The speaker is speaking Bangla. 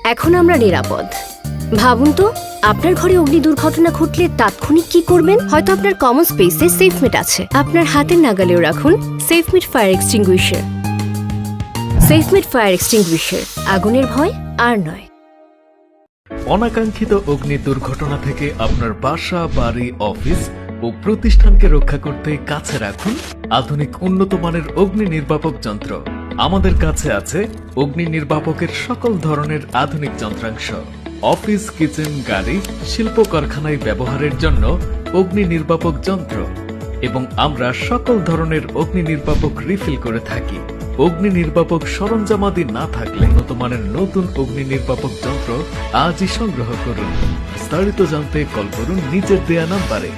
এখন আমরা নিরাপদ। ভাবুন তো, আপনার ঘরে অগ্নি দুর্ঘটনা ঘটলে তাৎক্ষণিক কি করবেন? হয়তো আপনার কমন স্পেসে সেফমেট আছে, আপনার হাতের নাগালেও রাখুন সেফমেট ফায়ার এক্সটিংগুইশার। সেফমেট ফায়ার এক্সটিংগুইশার, আগুনের ভয় আর নয়। অনাকাঙ্ক্ষিত অগ্নি দুর্ঘটনা থেকে আপনার বাসা, বাড়ি, অফিস ও প্রতিষ্ঠানকে রক্ষা করতে কাছে রাখুন আধুনিক উন্নত মানের অগ্নি নির্বাপক যন্ত্র। আমাদের কাছে আছে অগ্নি নির্বাপকের সকল ধরনের আধুনিক যন্ত্রাংশ। অফিস, কিচেন, গাড়ি, শিল্প কারখানায় ব্যবহারের জন্য অগ্নি নির্বাপক যন্ত্র এবং আমরা সকল ধরনের অগ্নি নির্বাপক রিফিল করে থাকি। অগ্নি নির্বাপক সরঞ্জামাদি না থাকলে উন্নত মানের নতুন অগ্নি নির্বাপক যন্ত্র আজই সংগ্রহ করুন। বিস্তারিত জানতে কল করুন নিজের দেয়া নাম্বারে।